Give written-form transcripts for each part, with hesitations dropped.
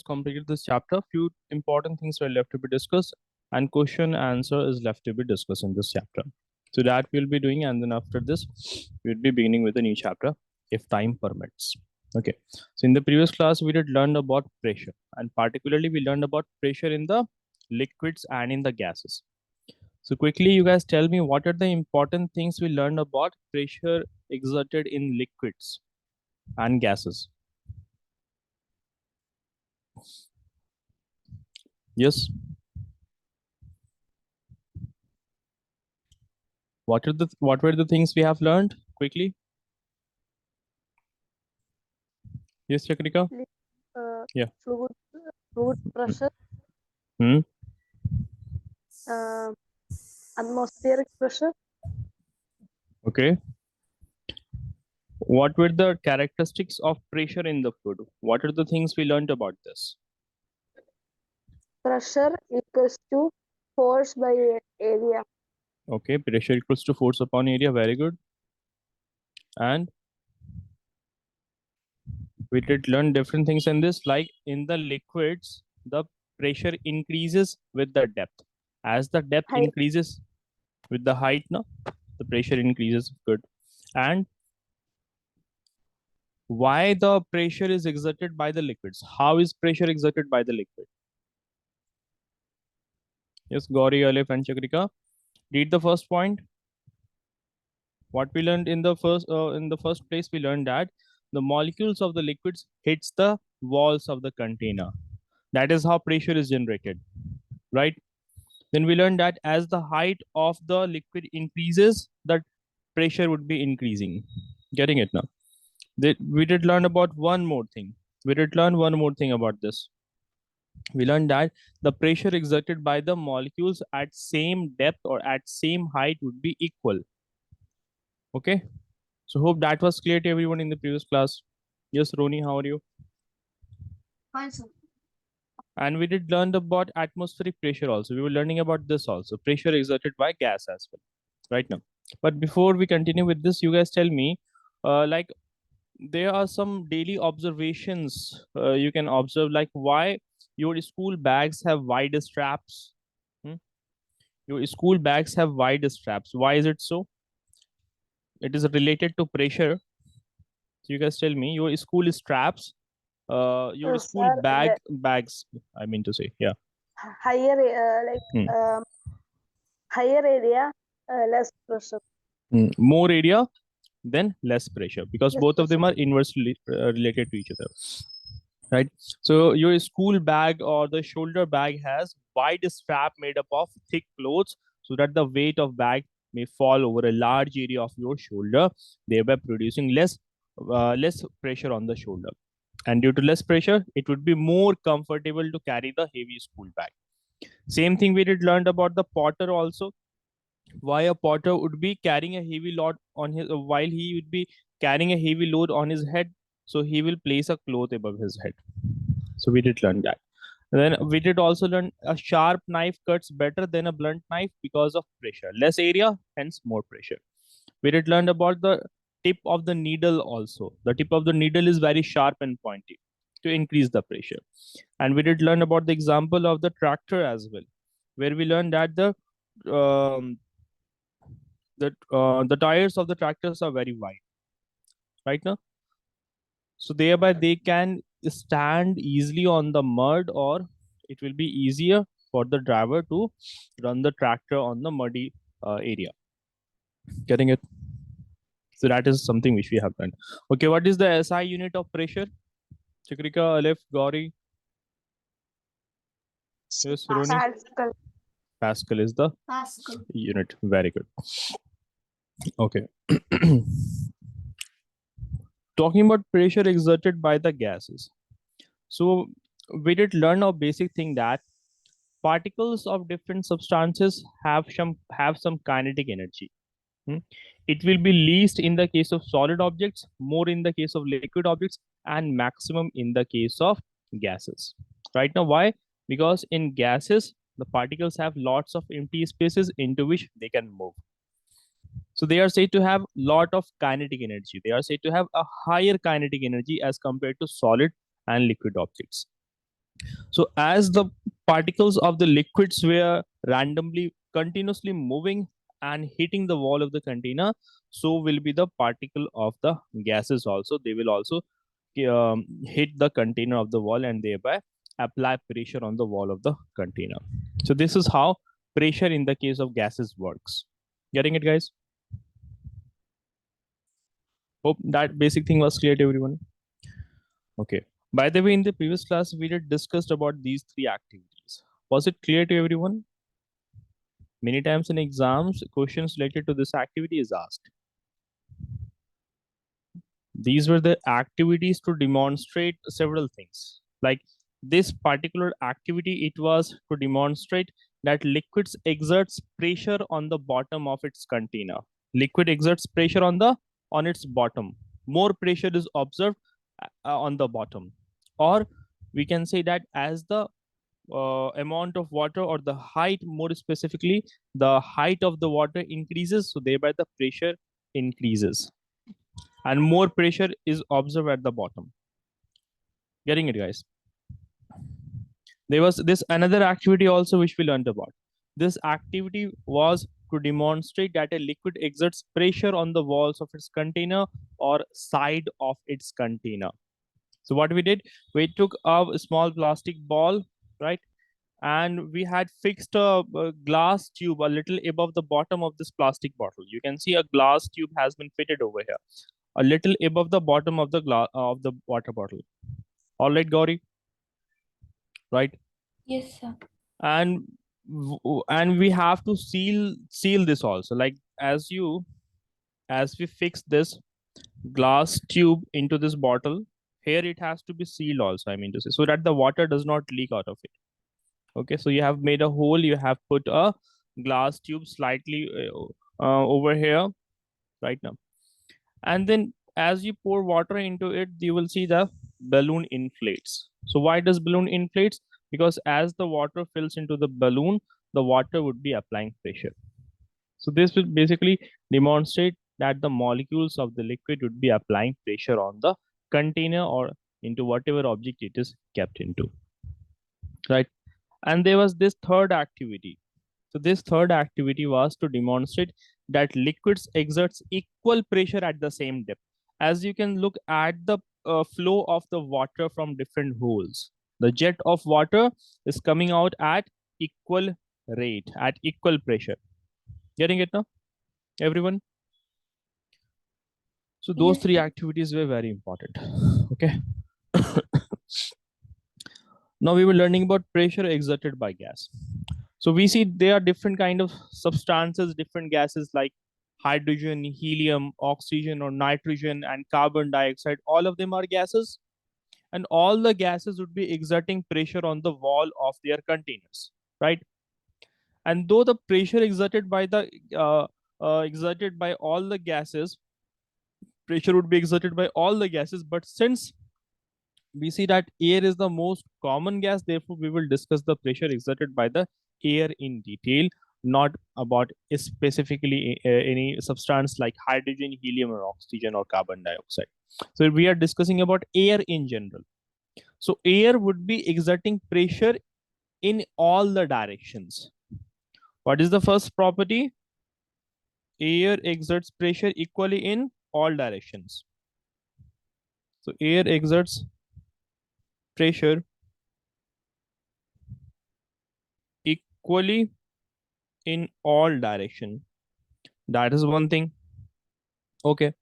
completed this chapter. Few important things were left to be discussed, and question answer is left to be discussed in this chapter. So that we'll be doing, and then after this, we'll be beginning with a new chapter if time permits. Okay. So in the previous class, we did learn about pressure, and particularly we learned about pressure in the liquids and in the gases. So quickly, you guys tell me what are the important things we learned about pressure exerted in liquids and gases. Yes. What were the things we have learned quickly? Yes, Chakrika. Yeah. Fluid pressure, Hmm. atmospheric pressure, Okay. What were the characteristics of pressure in the fluid? What are the things we learned about this? pressure equals to force by area. Okay. Pressure equals to force upon area. Very good. And we did learn different things in this, like in the liquids, the pressure increases with the depth. As the depth Height. increases with the height, no, the pressure increases. Good. And why the pressure is exerted by the liquids? How is pressure exerted by the liquid? Yes, Gauri, Alif, and Chakrika. Read the first point. What we learned in the first place, we learned that the molecules of the liquids hits the walls of the container. That is how pressure is generated, right? Then we learned that as the height of the liquid increases, the pressure would be increasing. Getting it now? We did learn about one more thing. We did learn one more thing about this. We learned that the pressure exerted by the molecules at same depth or at same height would be equal. Okay. So hope that was clear to everyone in the previous class. Yes, Roni, how are you? Fine, sir. And we did learn about atmospheric pressure also. We were learning about this also, pressure exerted by gas as well, right now. But before we continue with this, you guys tell me, like there are some daily observations you can observe, like why your school bags have wide straps. Hmm? Your school bags have wide straps. Why is it so? It is related to pressure. So you guys tell me, your school straps, your school Sir, bags. I mean to say, yeah. higher Hmm. higher area, less pressure. More area, then less pressure, because Less both of pressure. them are inversely related to each other, right? So your school bag or the shoulder bag has wide strap made up of thick clothes so that the weight of bag may fall over a large area of your shoulder, thereby producing less pressure on the shoulder. And due to less pressure, it would be more comfortable to carry the heavy school bag. Same thing we did learned about the potter also. Why a potter would be carrying a heavy load on his while he would be carrying a heavy load on his head, so he will place a cloth above his head. So we did learn that. Then we did also learn a sharp knife cuts better than a blunt knife because of pressure, less area, hence more pressure. We did learn about the tip of the needle also. The tip of the needle is very sharp and pointy to increase the pressure. And we did learn about the example of the tractor as well, where we learned that um, the tires of the tractors are very wide, right now. So thereby they can stand easily on the mud, or it will be easier for the driver to run the tractor on the muddy area. Getting it? So that is something which we have done. Okay, what is the SI unit of pressure? Chikrika, Aleph, Gauri. Yes, Roni. Pascal. Pascal is the unit. Very good. Okay. Talking about pressure exerted by the gases. So we did learn a basic thing that particles of different substances have some kinetic energy. Hmm. It will be least in the case of solid objects, more in the case of liquid objects, and maximum in the case of gases. Right now, why? Because in gases, the particles have lots of empty spaces into which they can move. So they are said to have lot of kinetic energy. They are said to have a higher kinetic energy as compared to solid and liquid objects. So as the particles of the liquids were randomly continuously moving and hitting the wall of the container, so will be the particle of the gases also. They will also hit the container of the wall and thereby apply pressure on the wall of the container. So this is how pressure in the case of gases works. Getting it, guys? Hope that basic thing was clear to everyone. Okay. By the way, in the previous class, we did discussed about these three activities. Was it clear to everyone? Many times in exams, questions related to this activity is asked. These were the activities to demonstrate several things. Like this particular activity, it was to demonstrate that liquids exerts pressure on the bottom of its container. Liquid exerts pressure on its bottom. More pressure is observed on the bottom. Or we can say that as the amount of water or the height, more specifically, the height of the water increases, so thereby the pressure increases and more pressure is observed at the bottom. Getting it, guys? There was this another activity also which we learned about. This activity was to demonstrate that a liquid exerts pressure on the walls of its container or side of its container. So what we did, we took a small plastic ball, right? And we had fixed a glass tube a little above the bottom of this plastic bottle. You can see a glass tube has been fitted over here, a little above the bottom of the glass of the water bottle. All right, Gauri, right? Yes, sir. And and we have to seal this also. Like as we fix this glass tube into this bottle, here it has to be sealed also. I mean to say, so that the water does not leak out of it. Okay, so you have made a hole. You have put a glass tube slightly over here right now, and then as you pour water into it, you will see the balloon inflates. So why does balloon inflates? Because as the water fills into the balloon, the water would be applying pressure. So this will basically demonstrate that the molecules of the liquid would be applying pressure on the container or into whatever object it is kept into, right? And there was this third activity. So this third activity was to demonstrate that liquids exerts equal pressure at the same depth. As you can look at the flow of the water from different holes, the jet of water is coming out at equal rate, at equal pressure. Getting it now, everyone? So those Yes, three sir. activities were very important. Okay. Now we were learning about pressure exerted by gas. So we see there are different kind of substances, different gases like hydrogen, helium, oxygen or nitrogen and carbon dioxide. All of them are gases, and all the gases would be exerting pressure on the wall of their containers, right? And though the pressure exerted by all the gases, pressure would be exerted by all the gases, but since we see that air is the most common gas, therefore we will discuss the pressure exerted by the air in detail, not about specifically any substance like hydrogen, helium or oxygen or carbon dioxide. So we are discussing about air in general. So air would be exerting pressure in all the directions. What is the first property? Air exerts pressure equally in all directions. So air exerts pressure equally in all direction. That is one thing. Okay.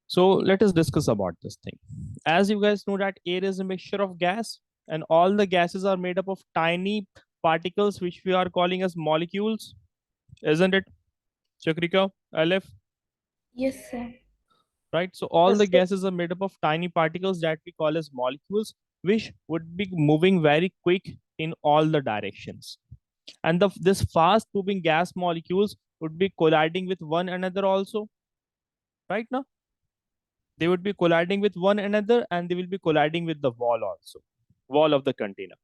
So let us discuss about this thing. As you guys know that air is a mixture of gas and all the gases are made up of tiny particles which we are calling as molecules. Isn't it? Chakrika, Aleph, Yes, sir. right? So all the Yes, sir. gases are made up of tiny particles that we call as molecules, which would be moving very quick in all the directions. And this fast moving gas molecules would be colliding with one another also, right now? They would be colliding with one another and they will be colliding with the wall also, wall of the container.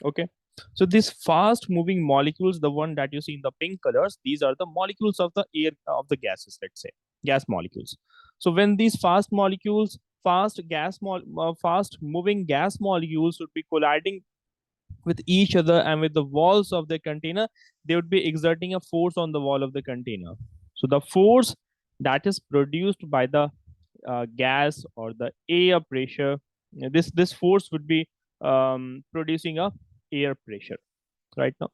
Okay. So these fast moving molecules, the one that you see in the pink colors, these are the molecules of the air of the gases, let's say, gas molecules. So when these fast molecules fast fast moving gas molecules would be colliding with each other and with the walls of the container, they would be exerting a force on the wall of the container. So the force that is produced by the gas or the air pressure, this force would be producing a air pressure right now.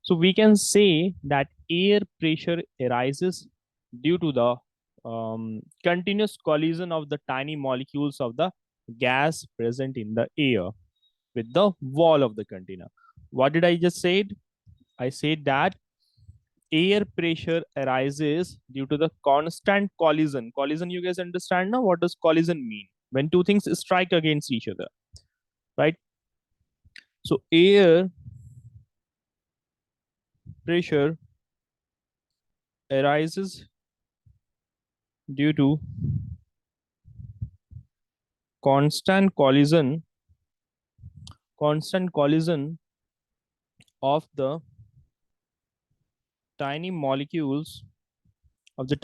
So we can say that air pressure arises due to the continuous collision of the tiny molecules of the gas present in the air with the wall of the container. What did I just said? I said that air pressure arises due to the constant collision. Collision, you guys understand now? What does collision mean? When two things strike against each other, right? So air pressure arises due to constant collision of the tiny molecules of the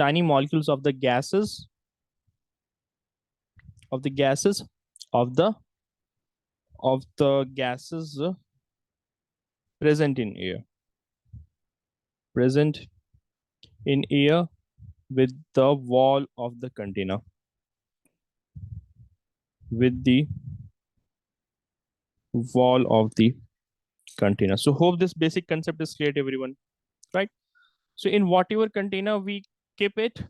gases of the gases of the gases present in air present in air with the wall of the container with the wall of the container. So hope this basic concept is clear to everyone, right? So in whatever container we keep it,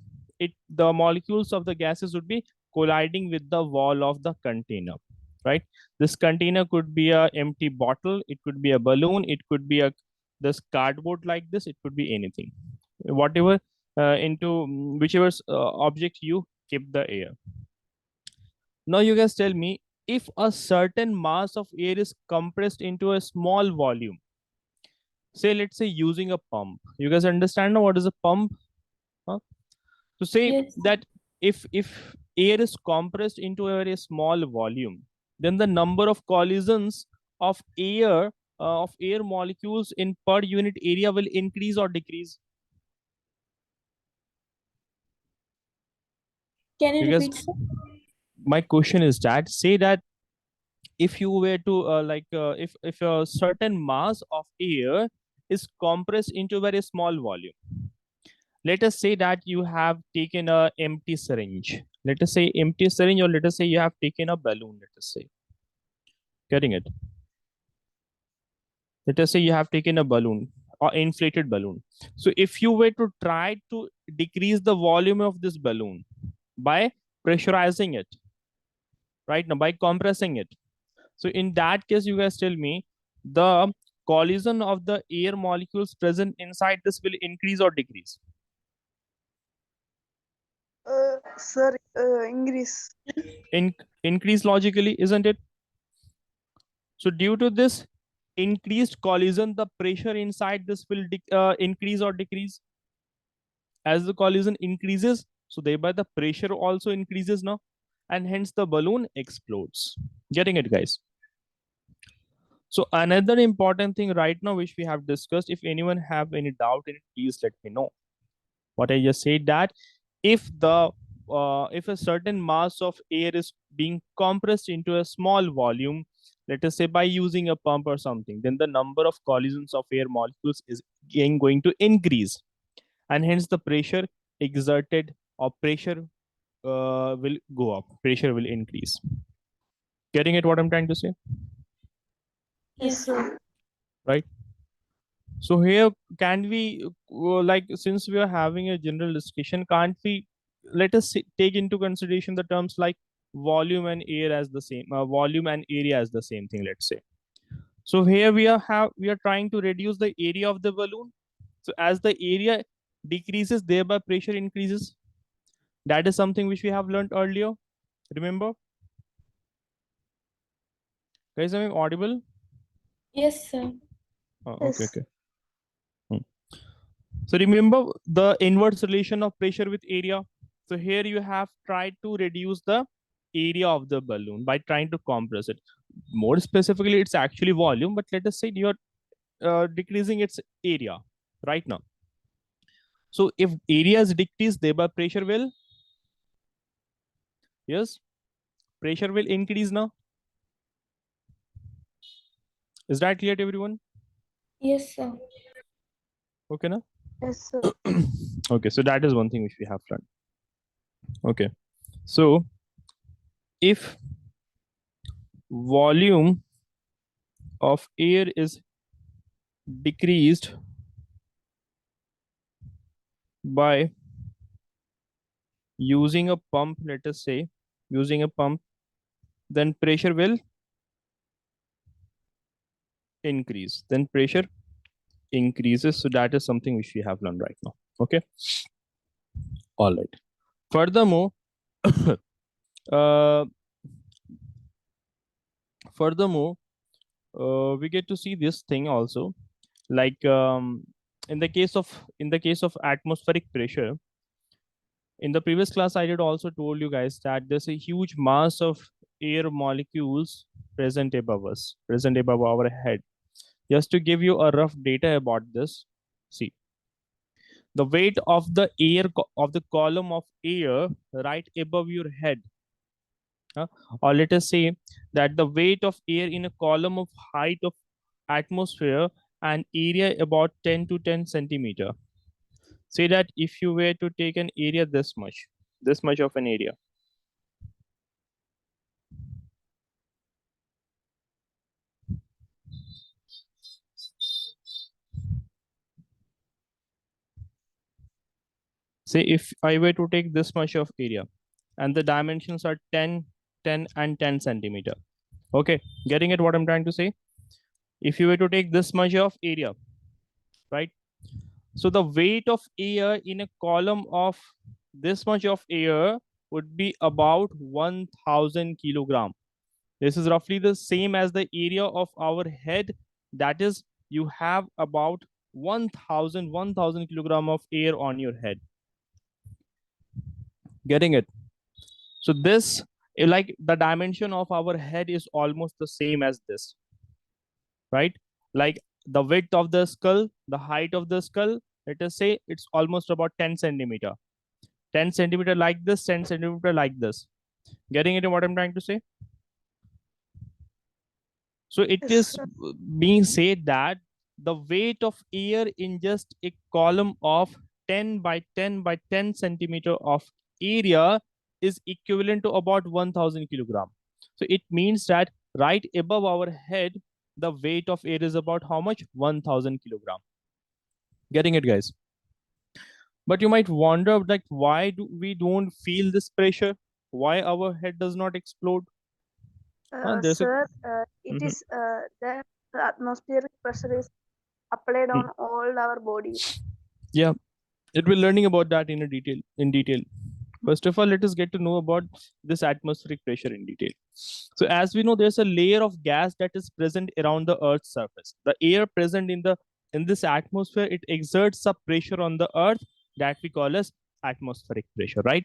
the molecules of the gases would be colliding with the wall of the container, right? This container could be a empty bottle, it could be a balloon, it could be a this cardboard like this, it could be anything. Whatever into whichever object you keep the air. Now you guys tell me, if a certain mass of air is compressed into a small volume, say let's say using a pump. You guys understand now what is a pump? Huh? So say Yes. that if air is compressed into a very small volume, then the number of collisions of air molecules in per unit area will increase or decrease. Can you You guys, repeat, sir? my question is that, say that if you were to if a certain mass of air is compressed into a very small volume, let us say that you have taken a empty syringe, let us say empty syringe, or let us say you have taken a balloon, let us say, getting it, let us say you have taken a balloon or inflated balloon. So if you were to try to decrease the volume of this balloon by pressurizing it, right now by compressing it, so in that case, you guys tell me, the collision of the air molecules present inside this will increase or decrease? Sir, English. Increase logically, isn't it? So due to this increased collision, the pressure inside this will increase or decrease. As the collision increases, so thereby the pressure also increases now, and hence the balloon explodes. Getting it, guys? So another important thing right now which we have discussed, if anyone have any doubt in it, please let me know. What I just said, that if a certain mass of air is being compressed into a small volume, let us say by using a pump or something, then the number of collisions of air molecules is again going to increase, and hence the pressure exerted or pressure will go up, pressure will increase. Getting it what I'm trying to say? Yes, Yes, sir. Right? So here, can we like, since we are having a general discussion, can't we let us take into consideration the terms like volume and air as the same, volume and area as the same thing, let's say. So here we are trying to reduce the area of the balloon. So as the area decreases, thereby pressure increases. That is something which we have learned earlier. Remember, guys, am I audible? yes, sir. Okay, Yes. okay. Hmm. So remember the inverse relation of pressure with area. So here you have tried to reduce the area of the balloon by trying to compress it. More specifically, it's actually volume, but let us say you are decreasing its area right now. So if area is decreased, thereby pressure will, yes, pressure will increase now. Is that clear to everyone? Yes, sir. Okay, now. Yes, sir. Okay, so that is one thing which we have learned. Okay, so if volume of air is decreased by using a pump, let us say using a pump, then pressure will increase. Then pressure increases. So that is something which we have learned right now. Okay. All right. Furthermore, uh, furthermore, we get to see this thing also, like in the case of atmospheric pressure. In the previous class, I did also told you guys that there's a huge mass of air molecules present above us, present above our head. Just to give you a rough data about this, see the weight of the of the column of air right above your head, or let us say that the weight of air in a column of height of atmosphere and area about 10 to 10 centimeter. Say that if you were to take an area this much of an area, say if I were to take this much of area and the dimensions are 10, 10 and 10 centimeter. Okay, getting it what I'm trying to say? If you were to take this much of area, right? So the weight of air in a column of this much of air would be about 1000 kilogram. This is roughly the same as the area of our head. That is, you have about 1000 kilogram of air on your head. Getting it? So this, like the dimension of our head is almost the same as this, right? Like the width of the skull, the height of the skull, let us say it's almost about 10 centimeter. 10 centimeter like this, 10 centimeter like this. Getting into what I'm trying to say? So it Yes, is sir. being said that the weight of air in just a column of 10 by 10 by 10 centimeter of area is equivalent to about 1000 kilogram. So it means that right above our head, the weight of air is about how much? 1000 kilogram. Getting it, guys? But you might wonder, like, why do we don't feel this pressure? Why our head does not explode? There's a Sir, it Mhm. is that the atmospheric pressure is applied Hmm. on all our bodies. Yeah, it will learning about that in a detail. In detail, first of all, let us get to know about this atmospheric pressure in detail. So, as we know, there's a layer of gas that is present around the Earth's surface. The air present in this atmosphere, it exerts a pressure on the Earth that we call as atmospheric pressure, right?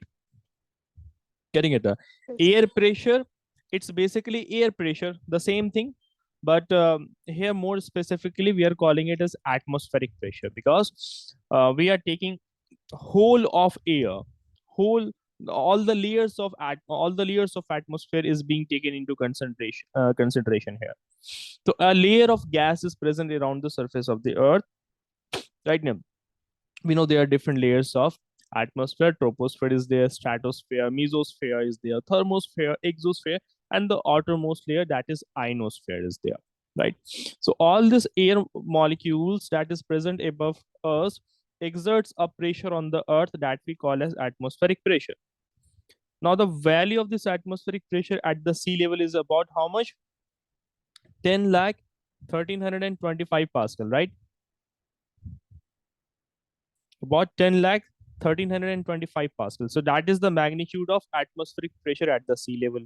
Getting it? Yes. Air pressure, it's basically air pressure, the same thing, but here more specifically we are calling it as atmospheric pressure because we are taking whole of air, whole all the layers of atmosphere is being taken into consideration here. So a layer of gas is present around the surface of the earth, right now. We know there are different layers of atmosphere. Troposphere is there, stratosphere, mesosphere is there, thermosphere, exosphere, and the outermost layer, that is ionosphere, is there, right? So all these air molecules that is present above us exerts a pressure on the earth that we call as atmospheric pressure. Now the value of this atmospheric pressure at the sea level is about how much? 10 lakh 1325 pascal, right? About 10 lakh 1325 pascal. So that is the magnitude of atmospheric pressure at the sea level.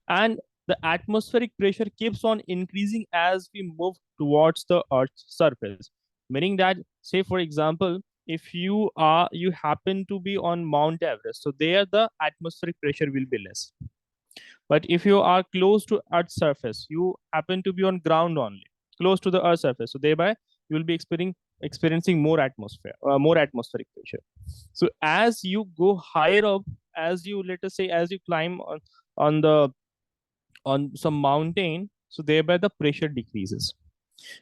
And the atmospheric pressure keeps on increasing as we move towards the Earth's surface. Meaning that, say for example, if you happen to be on Mount Everest, so there the atmospheric pressure will be less. But if you are close to Earth's surface, you happen to be on ground only, close to the Earth's surface. So thereby you will be experiencing more atmospheric pressure. So as you go higher up, as you let us say as you climb on, on some mountain, so thereby the pressure decreases.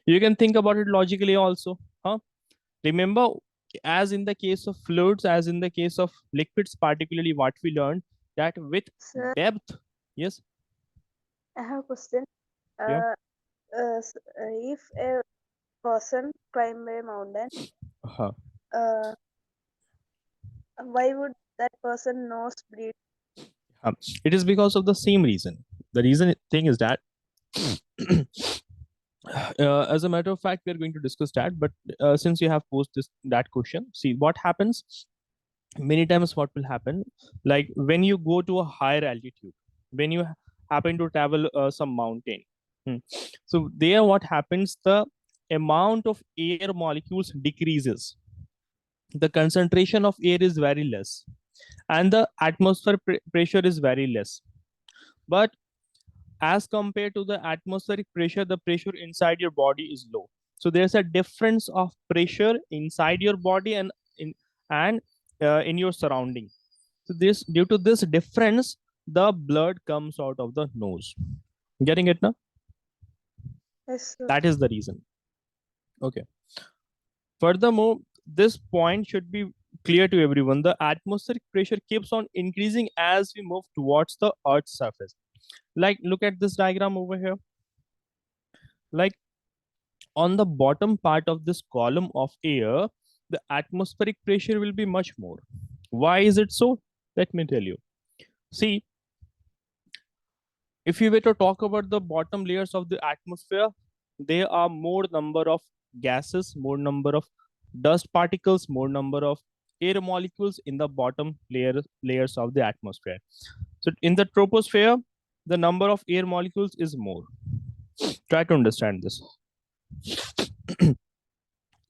You can think about it logically also. Huh? Remember, as in the case of fluids, as in the case of liquids, particularly what we learned that with Sir, depth, yes, I have a question. yeah, If a person climb a mountain, uh-huh. uh, why would that person nose bleed? It is because of the same reason. The reason thing is that as a matter of fact, we are going to discuss that. But since you have posed that question, see what happens. Many times, what will happen, like when you go to a higher altitude, when you happen to travel some mountain, hmm, so there, what happens? The amount of air molecules decreases. The concentration of air is very less, and the atmosphere pressure is very less. But as compared to the atmospheric pressure, the pressure inside your body is low. So there's a difference of pressure inside your body and in your surrounding. So this, due to this difference, the blood comes out of the nose. Getting it now? Yes, sir. That is the reason. Okay. Furthermore, this point should be clear to everyone. The atmospheric pressure keeps on increasing as we move towards the Earth's surface. Like, look at this diagram over here. Like, on the bottom part of this column of air, the atmospheric pressure will be much more. Why is it so? Let me tell you. See, if you were to talk about the bottom layers of the atmosphere, there are more number of gases, more number of dust particles, more number of air molecules in the bottom layers of the atmosphere. So in the troposphere, the number of air molecules is more. Try to understand this.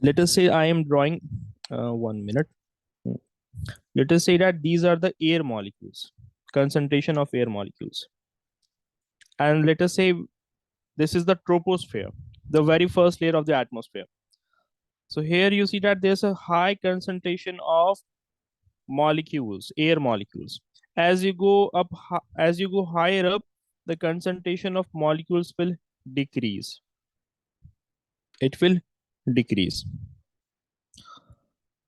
Let us say I am drawing 1 minute. Let us say that these are the air molecules, concentration of air molecules. And let us say this is the troposphere, the very first layer of the atmosphere. So here you see that there's a high concentration of molecules, air molecules. As you go up, as you go higher up, the concentration of molecules will decrease. It will decrease.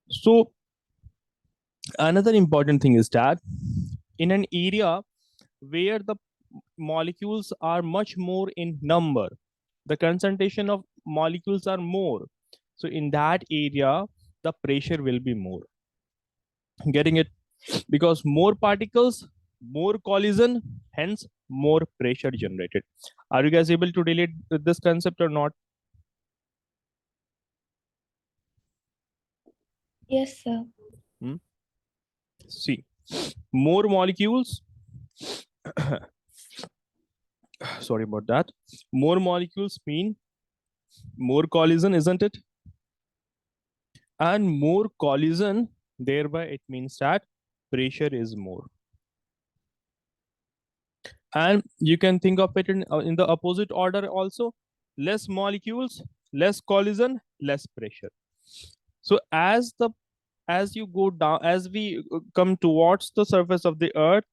So another important thing is that in an area where the molecules are much more in number, the concentration of molecules are more. So in that area, the pressure will be more. Getting it? Because more particles, more collision, hence more pressure generated. Are you guys able to relate with this concept or not? Yes, sir. See, more molecules, sorry about that. More molecules mean more collision, isn't it? And more collision, thereby it means that pressure is more. And you can think of it in the opposite order also. Less molecules, less collision, less pressure. So as you go down, as we come towards the surface of the earth,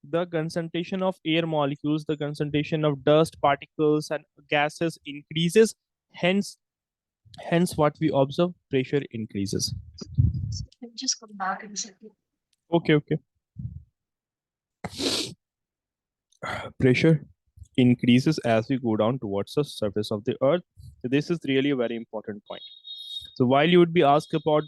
the concentration of air molecules, the concentration of dust particles and gases increases. Hence what we observe, pressure increases. Just come back in a second. Okay. Pressure increases as we go down towards the surface of the earth. So this is really a very important point. So while you would be asked about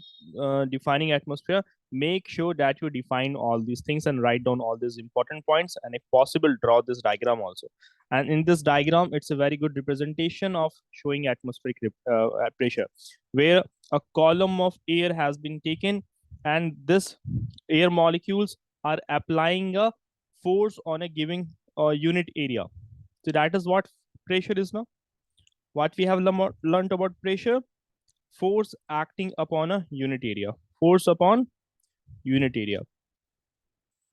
defining atmosphere, make sure that you define all these things and write down all these important points, and if possible, draw this diagram also. And in this diagram, it's a very good representation of showing atmospheric pressure, where a column of air has been taken, and this air molecules are applying a force on a given unit area. So that is what pressure is now. What we have learned about pressure: force acting upon a unit area. Force upon unit area.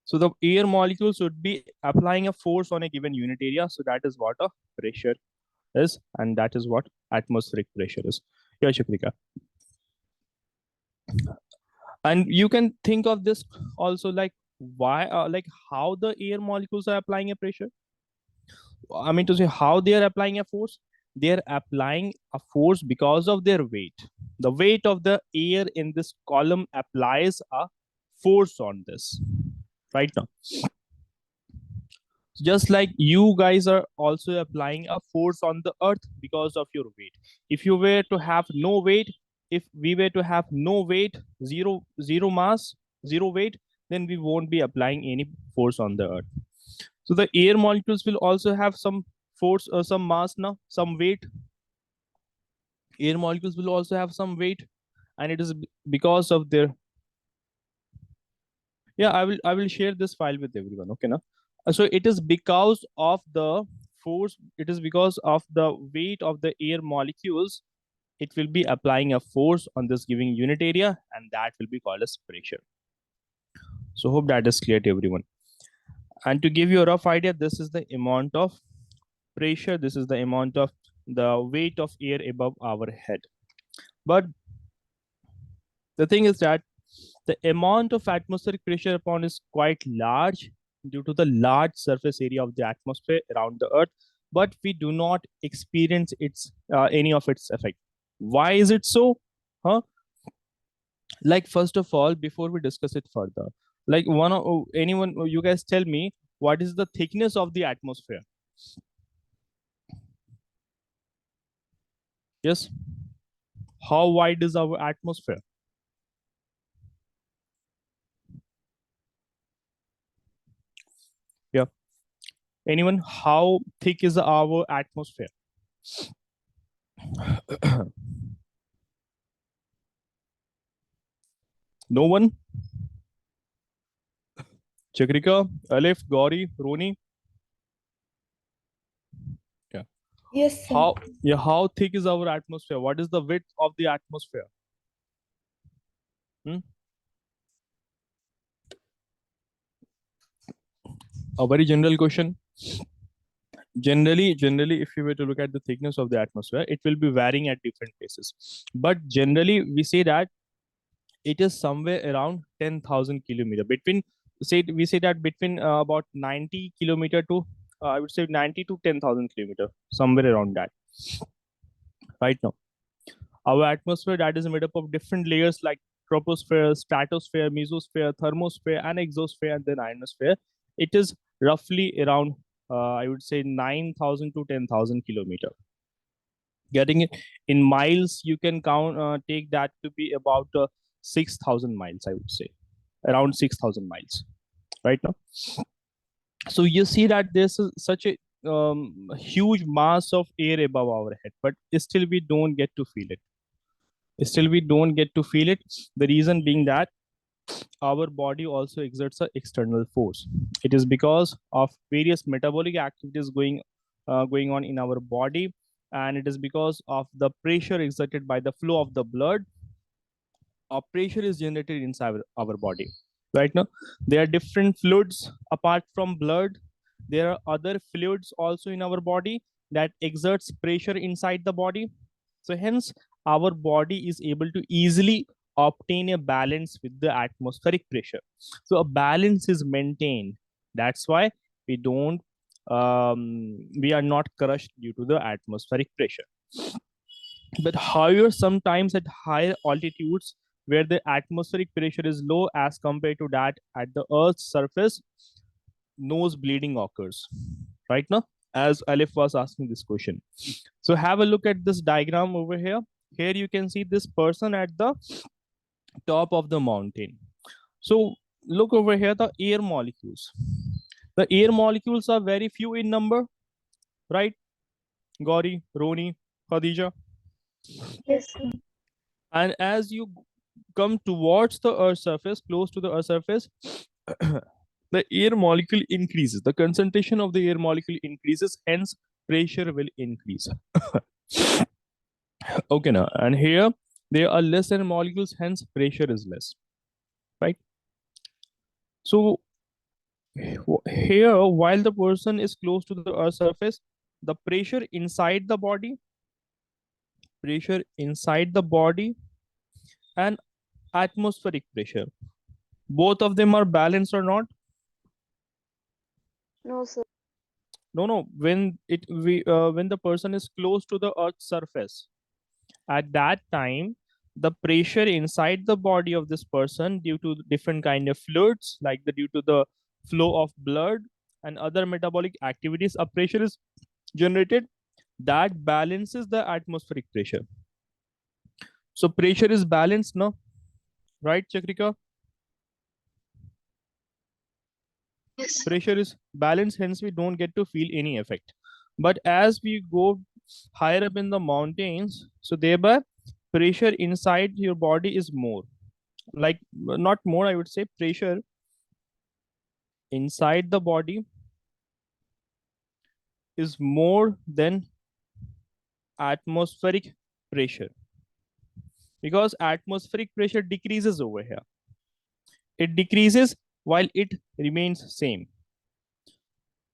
So the air molecules would be applying a force on a given unit area. So that is what a pressure is, and that is what atmospheric pressure is. Yeah, Shakrika. And you can think of this also like Why? Like how the air molecules are applying a pressure? I mean to say how they are applying a force. They are applying a force because of their weight. The weight of the air in this column applies a force on this right now. Just like you guys are also applying a force on the earth because of your weight. If you were to have no weight, if we were to have no weight, zero mass, zero weight, then we won't be applying any force on the earth. So the air molecules will also have some force or some mass now, some weight. Air molecules will also have some weight, and it is because of their. Yeah, I will share this file with everyone. Okay, now. So it is because of the force. It is because of the weight of the air molecules. It will be applying a force on this giving unit area, and that will be called as pressure. So hope that is clear to everyone. And to give you a rough idea, this is the amount of pressure. This is the amount of the weight of air above our head. But the thing is that the amount of atmospheric pressure upon is quite large due to the large surface area of the atmosphere around the earth, but we do not experience its any of its effect. Why is it so? Huh? Like first of all, before we discuss it further, like anyone, you guys tell me what is the thickness of the atmosphere? Yes. How wide is our atmosphere? Yeah. Anyone? How thick is our atmosphere? No one? Chakrika, Alif, Gauri, Roni? Yeah. Yes, sir. How thick is our atmosphere? What is the width of the atmosphere? Hmm? A very general question. Generally, if you were to look at the thickness of the atmosphere, it will be varying at different places. But generally, we say that it is somewhere around 10,000 kilometer. We say that between about 90 kilometer to I would say 90 to 10,000 kilometer, somewhere around that. Right now, our atmosphere that is made up of different layers like troposphere, stratosphere, mesosphere, thermosphere, and exosphere, and then ionosphere. It is roughly around I would say 9,000 to 10,000 kilometer. Getting it in miles, you can count take that to be about 6,000 miles. I would say around 6,000 miles. Right now, so you see that there's such a huge mass of air above our head, but still we don't get to feel it. Still we don't get to feel it. The reason being that our body also exerts an external force. It is because of various metabolic activities going on in our body, and it is because of the pressure exerted by the flow of the blood. A pressure is generated inside our body. Right now, there are different fluids apart from blood. There are other fluids also in our body that exerts pressure inside the body. So hence, our body is able to easily obtain a balance with the atmospheric pressure. So a balance is maintained. That's why we don't we are not crushed due to the atmospheric pressure. But however, sometimes at higher altitudes where the atmospheric pressure is low as compared to that at the Earth's surface, nose bleeding occurs. Right now, as Alif was asking this question. So have a look at this diagram over here. Here you can see this person at the top of the mountain. So look over here, the air molecules. The air molecules are very few in number, right? Gauri, Roni, Khadija. Yes. And as you come towards the Earth's surface, close to the Earth's surface, the air molecule increases. The concentration of the air molecule increases, hence pressure will increase. Okay, now, and here there are less air molecules, hence pressure is less, right? So here, while the person is close to the Earth's surface, the pressure inside the body, and atmospheric pressure. Both of them are balanced or not? No, sir. No. When the person is close to the Earth's surface, at that time, the pressure inside the body of this person, due to different kind of fluids, like due to the flow of blood and other metabolic activities, a pressure is generated that balances the atmospheric pressure. So pressure is balanced, no? Right, Chakrika? Yes. Pressure is balanced, hence we don't get to feel any effect. But as we go higher up in the mountains, so thereby pressure inside your body is more. Like, not more, I would say pressure inside the body is more than atmospheric pressure, because atmospheric pressure decreases over here. It decreases while it remains same.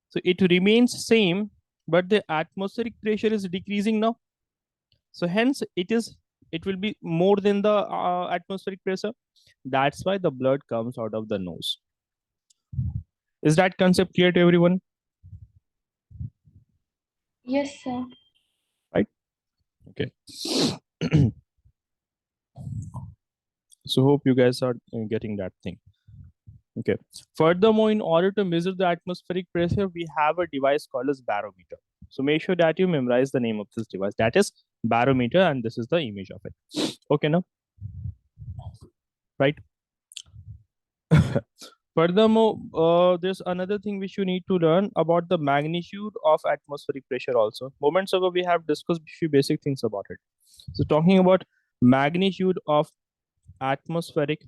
So it remains same, but the atmospheric pressure is decreasing now. So hence it will be more than the atmospheric pressure. That's why the blood comes out of the nose. Is that concept clear to everyone? Yes, sir. Right? Okay. So hope you guys are getting that thing. Okay. Furthermore, in order to measure the atmospheric pressure, we have a device called as barometer. So make sure that you memorize the name of this device. That is barometer, and this is the image of it. Okay, now, right? Furthermore, there's another thing which you need to learn about the magnitude of atmospheric pressure also. Moments ago, we have discussed few basic things about it. So talking about magnitude of atmospheric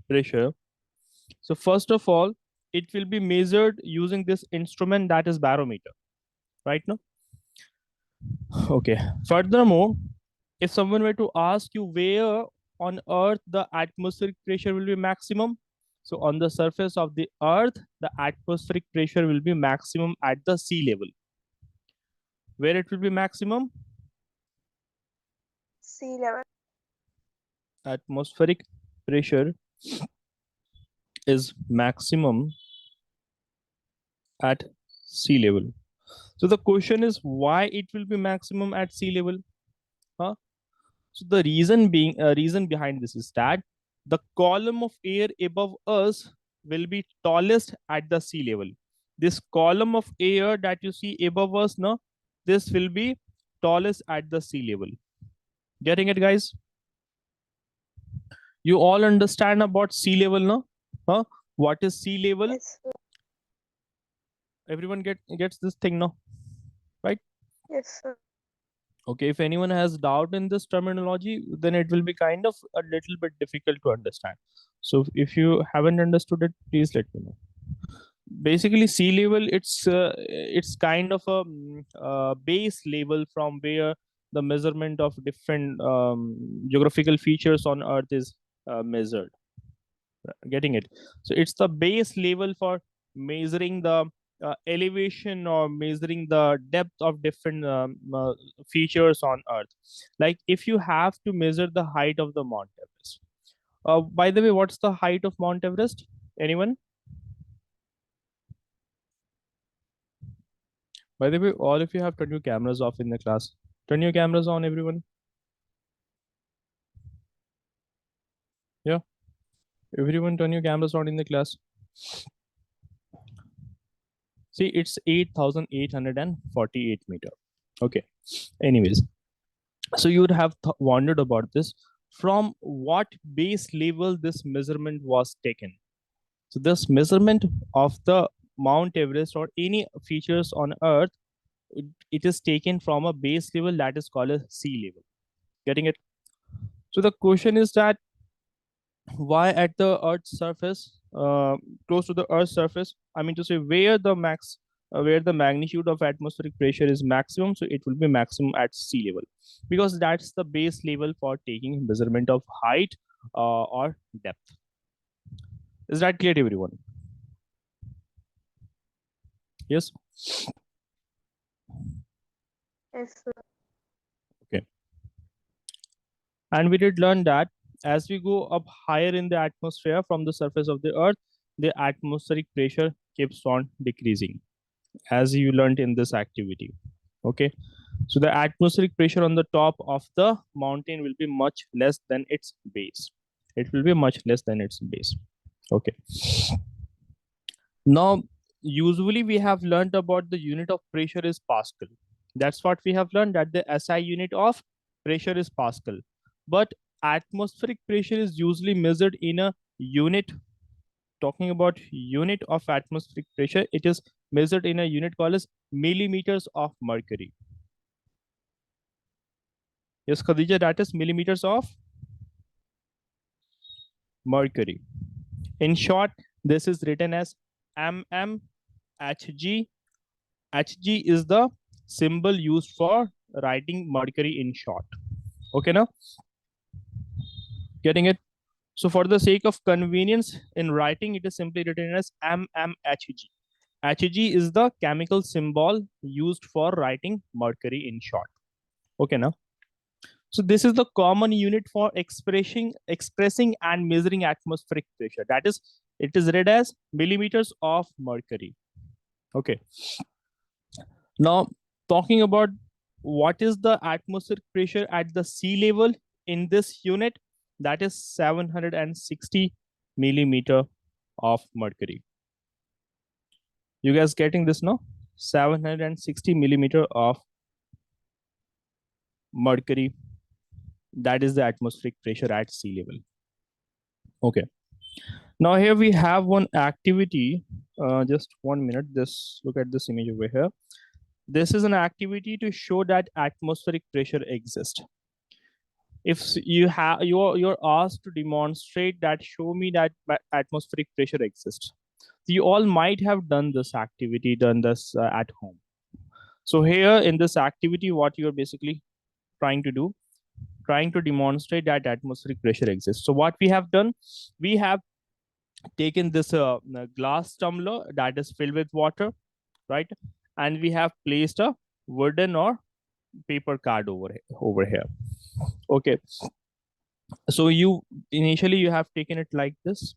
pressure. So first of all, it will be measured using this instrument, that is barometer, right now? Okay. Furthermore, if someone were to ask you where on Earth the atmospheric pressure will be maximum, so on the surface of the Earth, the atmospheric pressure will be maximum at the sea level. Where it will be maximum? Sea level. Atmospheric pressure is maximum at sea level. So the question is, why it will be maximum at sea level? Huh? So the reason behind this is that the column of air above us will be tallest at the sea level. This column of air that you see above us, no, this will be tallest at the sea level. Getting it, guys? You all understand about sea level, no? Huh? What is sea level? Yes, sir. Everyone gets this thing, no? Right? Yes, sir. Okay, if anyone has doubt in this terminology, then it will be kind of a little bit difficult to understand. So if you haven't understood it, please let me know. Basically, sea level, it's kind of a base level from where the measurement of different geographical features on Earth is measured. Getting it? So it's the base level for measuring the elevation or measuring the depth of different features on Earth. Like if you have to measure the height of the Mount Everest. By the way, what's the height of Mount Everest? Anyone? By the way, all of you have turned your cameras off in the class. Turn your cameras on, everyone. Yeah, everyone, turn your cameras on in the class. See, it's 8,848 meter. Okay. Anyways, so you would have wondered about this. From what base level this measurement was taken? So this measurement of the Mount Everest or any features on Earth, it is taken from a base level that is called a sea level. Getting it? So the question is that why at the Earth's surface, close to the Earth's surface, I mean to say where the magnitude of atmospheric pressure is maximum, so it will be maximum at sea level, because that's the base level for taking measurement of height or depth. Is that clear to everyone? Yes. Yes, sir. Okay. And we did learn that As we go up higher in the atmosphere from the surface of the earth, the atmospheric pressure keeps on decreasing, as you learned in this activity. Okay, so the atmospheric pressure on the top of the mountain will be much less than its base. It will be much less than its base. Okay, now usually we have learned about the unit of pressure is Pascal. That's what we have learned, that the SI unit of pressure is Pascal. But atmospheric pressure is usually measured in a unit. Talking about unit of atmospheric pressure, it is measured in a unit called as millimeters of mercury. Yes, Khadija, that is millimeters of mercury. In short, this is written as mmHg. Hg is the symbol used for writing mercury in short. Okay, now getting it? So for the sake of convenience in writing, it is simply written as mmHg. Hg is the chemical symbol used for writing mercury in short. Okay, now. So this is the common unit for expressing and measuring atmospheric pressure. That is, it is read as millimeters of mercury. Okay. Now, talking about what is the atmospheric pressure at the sea level in this unit, that is 760 millimeter of mercury. You guys getting this now? 760 millimeter of mercury. That is the atmospheric pressure at sea level. Okay. Now here we have one activity. Just 1 minute. Just look at this image over here. This is an activity to show that atmospheric pressure exists. If you're asked to demonstrate that, show me that atmospheric pressure exists. You all might have done this activity, done this at home. So here in this activity, what you're basically trying to do, trying to demonstrate that atmospheric pressure exists. So what we have done, we have taken this glass tumbler that is filled with water, right? And we have placed a wooden or paper card over here. Okay. So you initially you have taken it like this.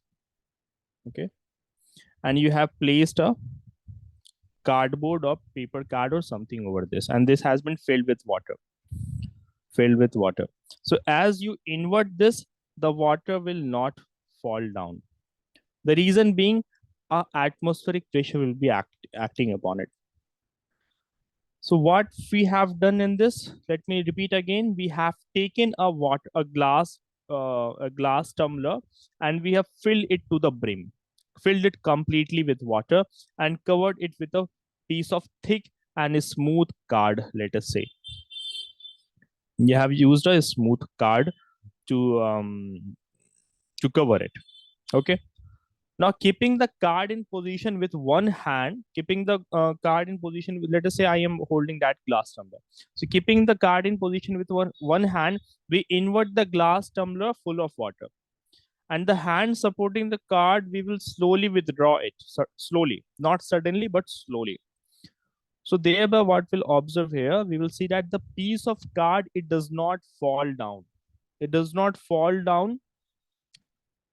Okay. And you have placed a cardboard or paper card or something over this. And this has been filled with water. Filled with water. So as you invert this, the water will not fall down. The reason being, atmospheric pressure will be acting upon it. So what we have done in this, let me repeat again. We have taken a glass tumbler, and we have filled it to the brim, filled it completely with water, and covered it with a piece of thick and a smooth card. Let us say you have used a smooth card to cover it. Okay. Now, keeping the card in position with one hand, keeping the card in position, let us say I am holding that glass tumbler. So keeping the card in position with one hand, we invert the glass tumbler full of water. And the hand supporting the card, we will slowly withdraw it. Slowly, not suddenly, but slowly. So thereby what we'll observe here, we will see that the piece of card, it does not fall down. It does not fall down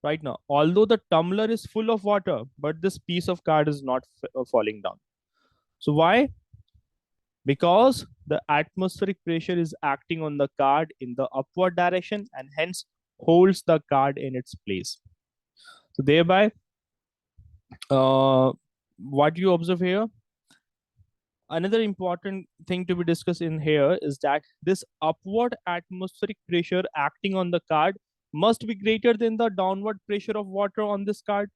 right now, although the tumbler is full of water, but this piece of card is not falling down. So why? Because the atmospheric pressure is acting on the card in the upward direction and hence holds the card in its place. So thereby, what you observe here, another important thing to be discussed in here is that this upward atmospheric pressure acting on the card must be greater than the downward pressure of water on this card.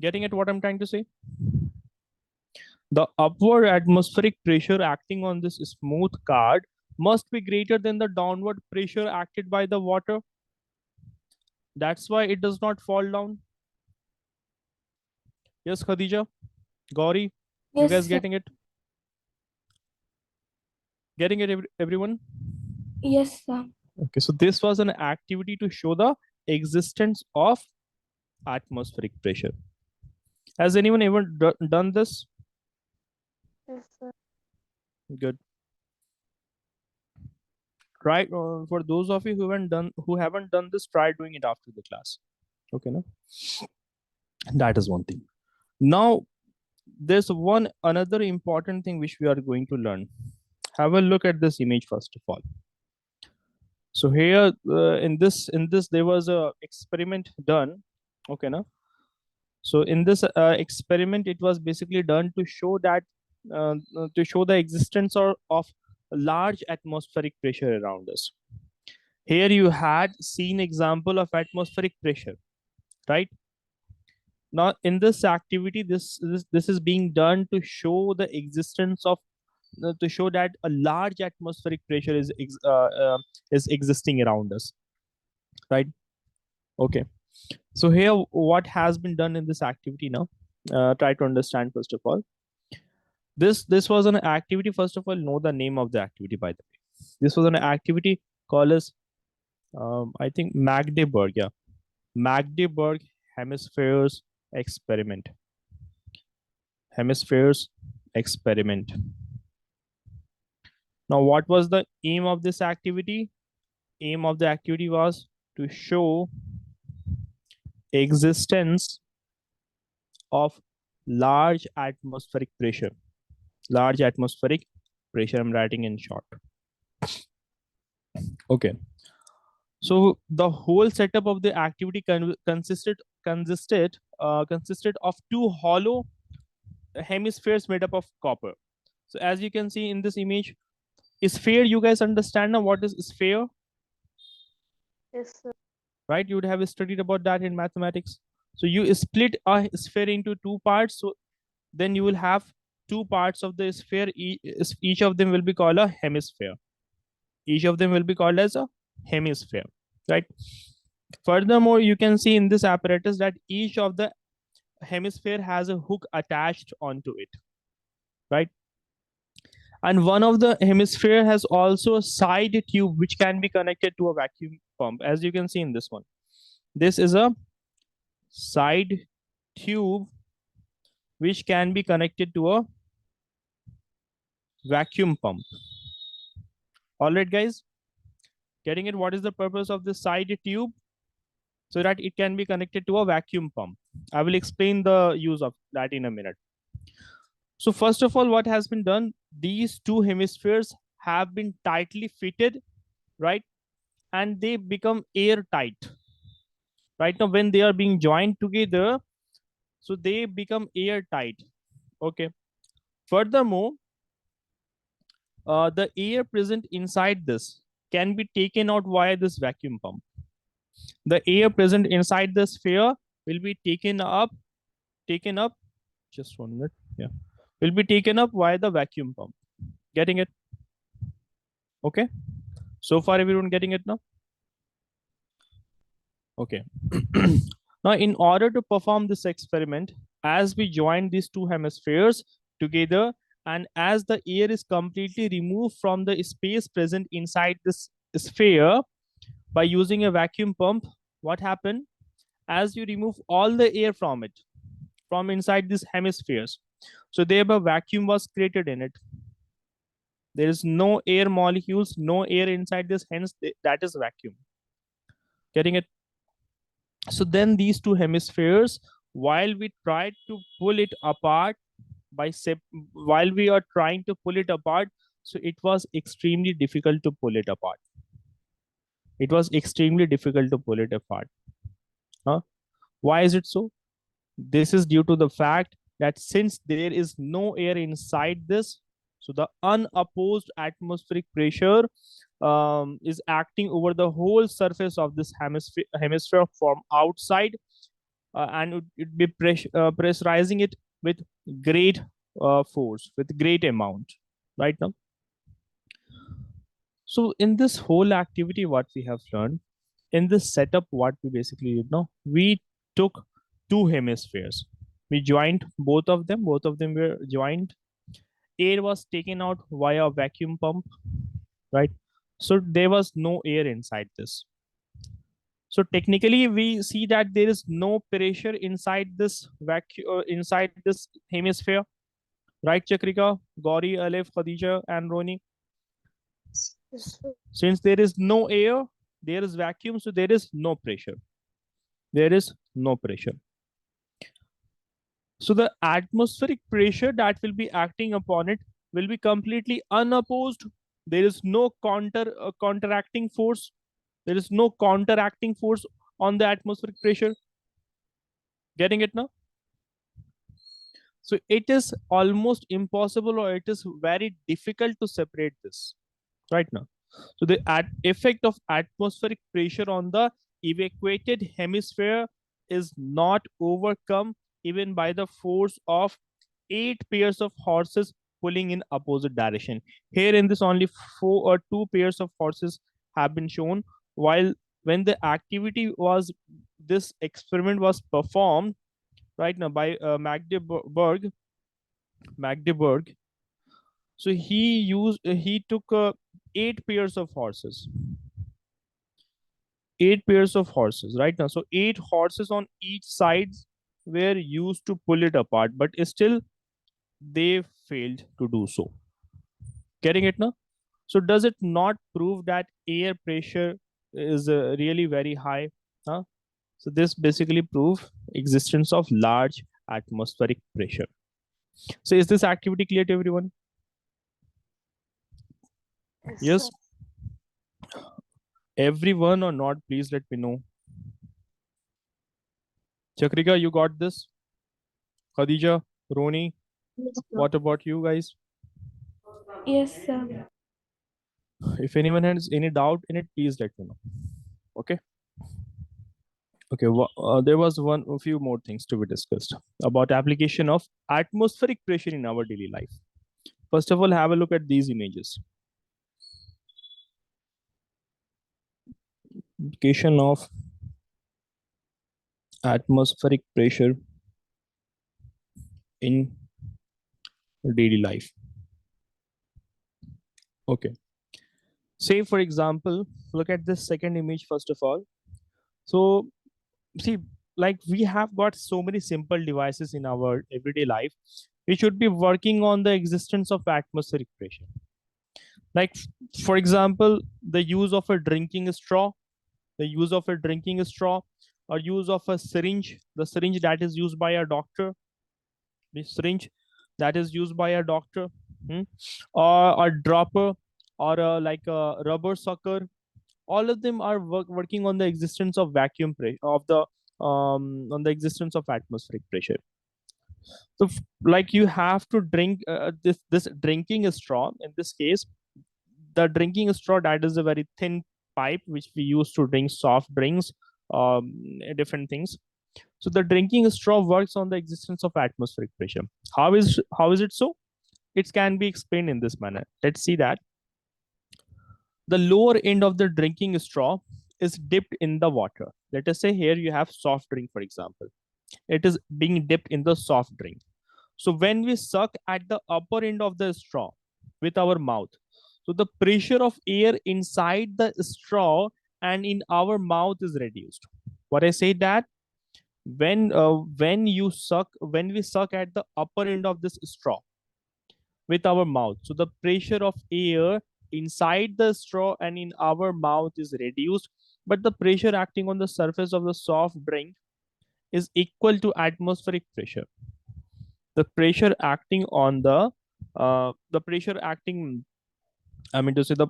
Getting at what I'm trying to say? The upward atmospheric pressure acting on this smooth card must be greater than the downward pressure acted by the water. That's why it does not fall down. Yes, Khadija, Gauri, you Yes, guys sir. getting it? Getting it, everyone? Yes, sir. Okay, so this was an activity to show the existence of atmospheric pressure. Has anyone ever done this? Yes, sir. Good. Try for those of you who haven't done this, try doing it after the class. Okay, no? That is one thing. Now there's one another important thing which we are going to learn. Have a look at this image first of all. So here in this there was a experiment done. Okay, now so in this experiment it was basically done to show that to show the existence of large atmospheric pressure around us. Here you had seen example of atmospheric pressure, right? Now in this activity this is being done to show the existence of to show that a large atmospheric pressure is existing around us, right? Okay, so here what has been done in this activity now, try to understand first of all. This was an activity. First of all, know the name of the activity, by the way. This was an activity called as I think Magdeburg, yeah, Magdeburg hemispheres experiment. Hemispheres experiment. Now what was the aim of this activity? Aim of the activity was to show existence of large atmospheric pressure. Large atmospheric pressure, I'm writing in short. Okay, so the whole setup of the activity consisted of two hollow hemispheres made up of copper. So as you can see in this image, sphere, you guys understand now what is sphere, Yes, sir. right? You would have studied about that in mathematics. So you split a sphere into two parts, so then you will have two parts of the sphere. Each of them will be called a hemisphere. Each of them will be called as a hemisphere, right? Furthermore, you can see in this apparatus that each of the hemisphere has a hook attached onto it, right? And one of the hemisphere has also a side tube which can be connected to a vacuum pump, as you can see in this one. This is a side tube which can be connected to a vacuum pump. All right, guys, getting it? What is the purpose of this side tube? So that it can be connected to a vacuum pump. I will explain the use of that in a minute. So first of all, what has been done? These two hemispheres have been tightly fitted, right? And they become airtight. Right now, when they are being joined together, so they become airtight. Okay. Furthermore, the air present inside this can be taken out via this vacuum pump. The air present inside the sphere will be taken up, just 1 minute, yeah, will be taken up via the vacuum pump. Getting it? Okay. So far, everyone getting it now? Okay. Now, in order to perform this experiment, as we join these two hemispheres together, and as the air is completely removed from the space present inside this sphere by using a vacuum pump, what happened? As you remove all the air from it, from inside these hemispheres, so thereby vacuum was created in it. There is no air molecules, no air inside this, hence that is vacuum. Getting it? So then these two hemispheres, while we try to pull it apart while we are trying to pull it apart, so it was extremely difficult to pull it apart. It was extremely difficult to pull it apart. Huh? Why is it so? This is due to the fact that since there is no air inside this, so the unopposed atmospheric pressure is acting over the whole surface of this hemisphere from outside, and it be pressurizing it with great force, with great amount, right now. So in this whole activity, what we have learned in this setup, what we basically did now, we took two hemispheres, we joined both of them were joined, air was taken out via vacuum pump, right? So there was no air inside this. So technically we see that there is no pressure inside this vacuum, inside this hemisphere, right? Chakrika, Gauri, Alif, Khadija and Roni. Yes, sir. Since there is no air, there is vacuum, so there is no pressure. There is no pressure. So the atmospheric pressure that will be acting upon it will be completely unopposed. There is no counteracting force. There is no counteracting force on the atmospheric pressure. Getting it now? So it is almost impossible, or it is very difficult to separate this right now. So the effect of atmospheric pressure on the evacuated hemisphere is not overcome even by the force of 8 pairs of horses pulling in opposite direction. Here in this, only 2 pairs of horses have been shown, while when the activity was, this experiment was performed right now by Magdeburg. So he took 8 pairs of horses. 8 pairs of horses right now. So 8 horses on each side were used to pull it apart, but still they failed to do so. Getting it now? So does it not prove that air pressure is really very high? Huh? So this basically prove existence of large atmospheric pressure. So is this activity clear to everyone? Yes, Yes. sir. Everyone or not, please let me know. Chakrika, you got this? Khadija, Roni, Yes, sir. what about you guys? Yes, sir. If anyone has any doubt in it, please let me know. Okay. Okay. There was a few more things to be discussed about application of atmospheric pressure in our daily life. First of all, have a look at these images. Application of atmospheric pressure in daily life. Okay. Say, for example, look at this second image first of all. So, see, like we have got so many simple devices in our everyday life. We should be working on the existence of atmospheric pressure. Like, for example, the use of a drinking straw, the use of a drinking straw, or use of a syringe, the syringe that is used by a doctor, the syringe that is used by a doctor, hmm, or a dropper, or like a rubber sucker. All of them are working on the existence of vacuum pressure of the on the existence of atmospheric pressure. So like you have to drink this drinking straw. In this case, the drinking straw, that is a very thin pipe which we use to drink soft drinks, different things. So the drinking straw works on the existence of atmospheric pressure. How is it so? It can be explained in this manner. Let's see that the lower end of the drinking straw is dipped in the water. Let us say here you have soft drink, for example. It is being dipped in the soft drink. So when we suck at the upper end of the straw with our mouth, so the pressure of air inside the straw and in our mouth is reduced. What I say that when we suck at the upper end of this straw with our mouth, so the pressure of air inside the straw and in our mouth is reduced, but the pressure acting on the surface of the soft drink is equal to atmospheric pressure. The pressure acting on the pressure acting, I mean to say the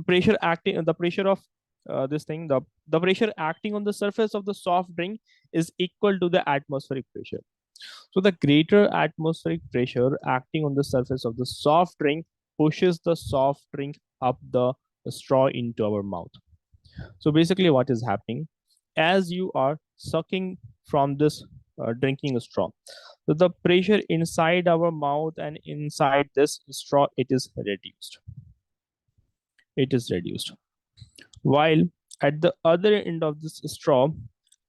pressure of this thing, the pressure acting on the surface of the soft drink is equal to the atmospheric pressure. So the greater atmospheric pressure acting on the surface of the soft drink pushes the soft drink up the straw into our mouth. So basically what is happening as you are sucking from this drinking straw, so the pressure inside our mouth and inside this straw, it is reduced. It is reduced. While at the other end of this straw,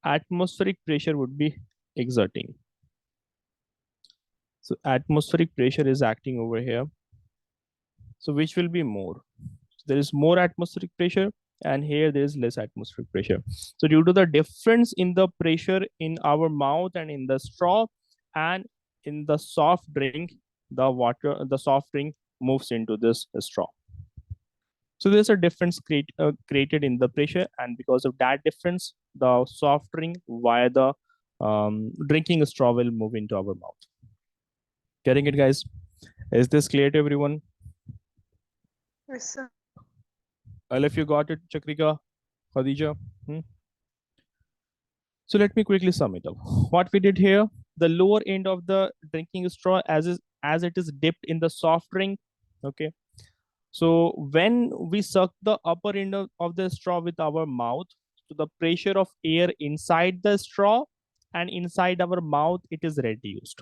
atmospheric pressure would be exerting. So atmospheric pressure is acting over here. So which will be more? There is more atmospheric pressure, and here there is less atmospheric pressure. So due to the difference in the pressure in our mouth and in the straw and in the soft drink, the soft drink moves into this straw. So there's a difference created in the pressure, and because of that difference, the soft drink via the drinking straw will move into our mouth. Getting it, guys? Is this clear to everyone? Yes, sir. Well, if you got it, Chakrika, Khadija. So let me quickly sum it up. What we did here, the lower end of the drinking straw as it is dipped in the soft drink. Okay. So when we suck the upper end of the straw with our mouth, so the pressure of air inside the straw and inside our mouth, it is reduced,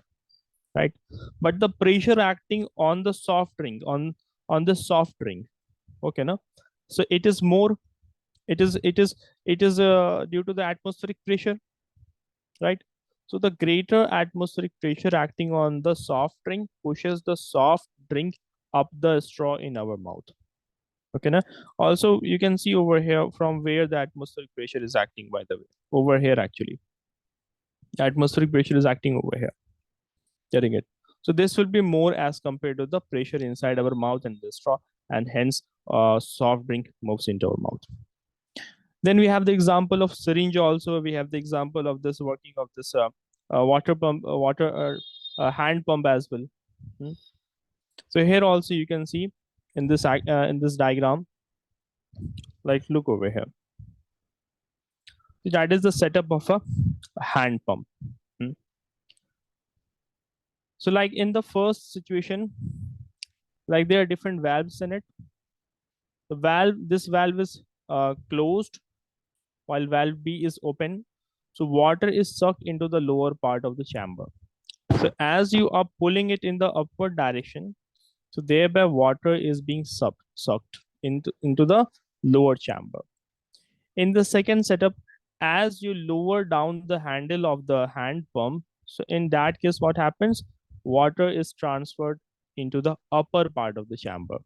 right? But the pressure acting on the soft drink, on the soft drink, okay, no? So it is more, it is due to the atmospheric pressure, right? So the greater atmospheric pressure acting on the soft drink pushes the soft drink up the straw in our mouth. Okay, now also you can see over here from where the atmospheric pressure is acting, by the way. Over here, actually. The atmospheric pressure is acting over here. Getting it? So this will be more as compared to the pressure inside our mouth and the straw, and hence soft drink moves into our mouth. Then we have the example of syringe also. We have the example of this working of this water pump, hand pump as well. Hmm. So here also you can see in this diagram, like look over here. That is the setup of a hand pump. Hmm. So like in the first situation, like there are different valves in it. This valve is closed while valve B is open. So water is sucked into the lower part of the chamber. So as you are pulling it in the upward direction, so thereby water is being sucked into the lower chamber. In the second setup, as you lower down the handle of the hand pump, so in that case, what happens? Water is transferred into the upper part of the chamber.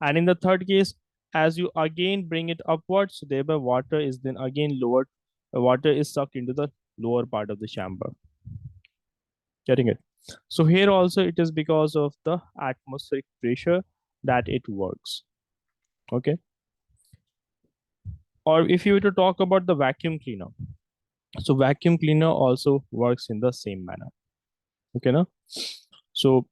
And in the third case, as you again bring it upwards, so thereby water is then again lowered. Water is sucked into the lower part of the chamber. Getting it? So here also it is because of the atmospheric pressure that it works. Okay. Or if you were to talk about the vacuum cleaner, so vacuum cleaner also works in the same manner. Okay, no? So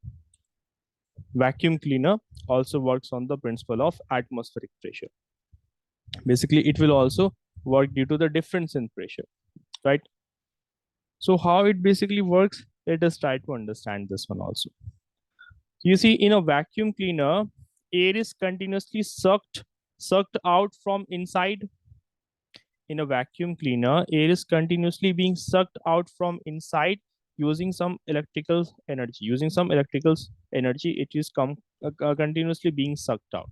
vacuum cleaner also works on the principle of atmospheric pressure. Basically, it will also work due to the difference in pressure, right? So how it basically works, let us try to understand this one also. You see, in a vacuum cleaner, air is continuously sucked out from inside. In a vacuum cleaner, air is continuously being sucked out from inside using some electrical energy. Using some electrical energy, it is continuously being sucked out.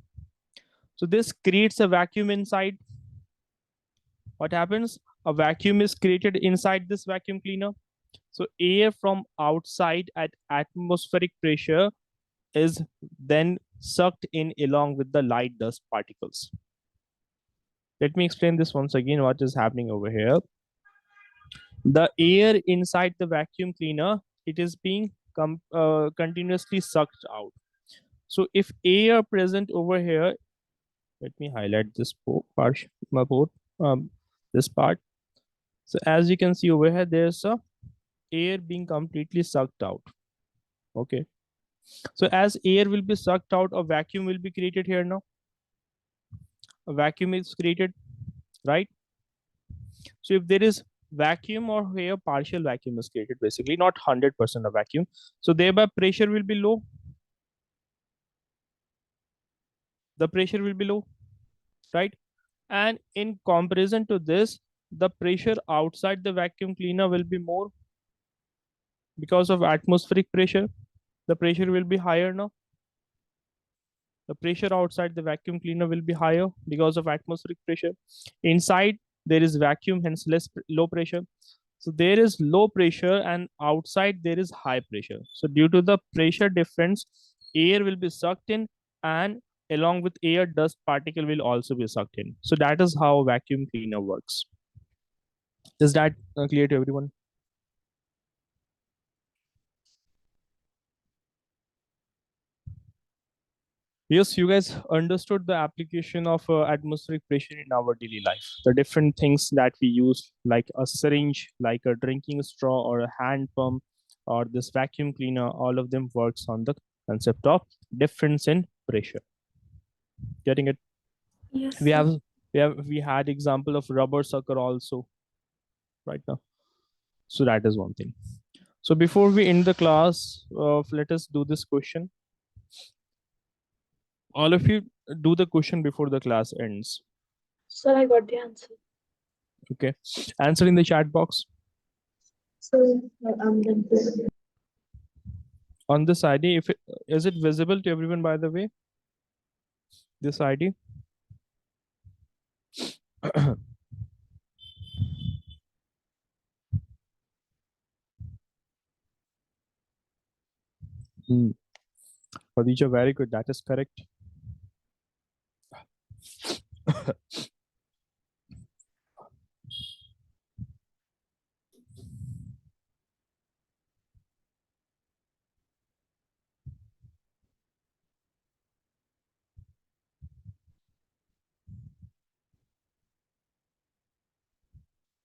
So this creates a vacuum inside. What happens? A vacuum is created inside this vacuum cleaner. So air from outside at atmospheric pressure is then sucked in along with the light dust particles. Let me explain this once again, what is happening over here. The air inside the vacuum cleaner, it is being continuously sucked out. So if air present over here, let me highlight this this part. So as you can see over here, there's a air being completely sucked out. Okay. So as air will be sucked out, a vacuum will be created here now. A vacuum is created, right? So if there is vacuum or here partial vacuum is created, basically not 100% of vacuum. So thereby pressure will be low. The pressure will be low, right? And in comparison to this, the pressure outside the vacuum cleaner will be more because of atmospheric pressure. The pressure will be higher now. The pressure outside the vacuum cleaner will be higher because of atmospheric pressure. Inside, there is vacuum, hence low pressure. So there is low pressure and outside there is high pressure. So due to the pressure difference, air will be sucked in and along with air, dust particle will also be sucked in. So that is how vacuum cleaner works. Is that clear to everyone? Yes, you guys understood the application of atmospheric pressure in our daily life. The different things that we use, like a syringe, like a drinking straw, or a hand pump, or this vacuum cleaner, all of them works on the concept of difference in pressure. Getting it? Yes, We sir. have we had example of rubber sucker also right now. So that is one thing. So before we end the class, let us do this question. All of you do the question before the class ends. Sir, I got the answer. Okay. Answer in the chat box. So, I'm done. On this ID, if it is it visible to everyone, by the way, this ID. Hmm. Khadija, very good. That is correct.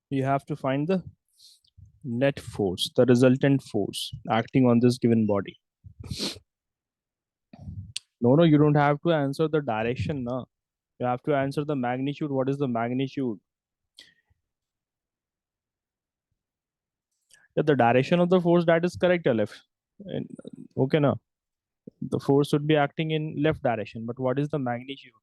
You have to find the net force, the resultant force acting on this given body. No, you don't have to answer the direction. No, you have to answer the magnitude. What is the magnitude? Yeah, the direction of the force, that is correct, Aleph. And, okay, now the force should be acting in left direction, but what is the magnitude?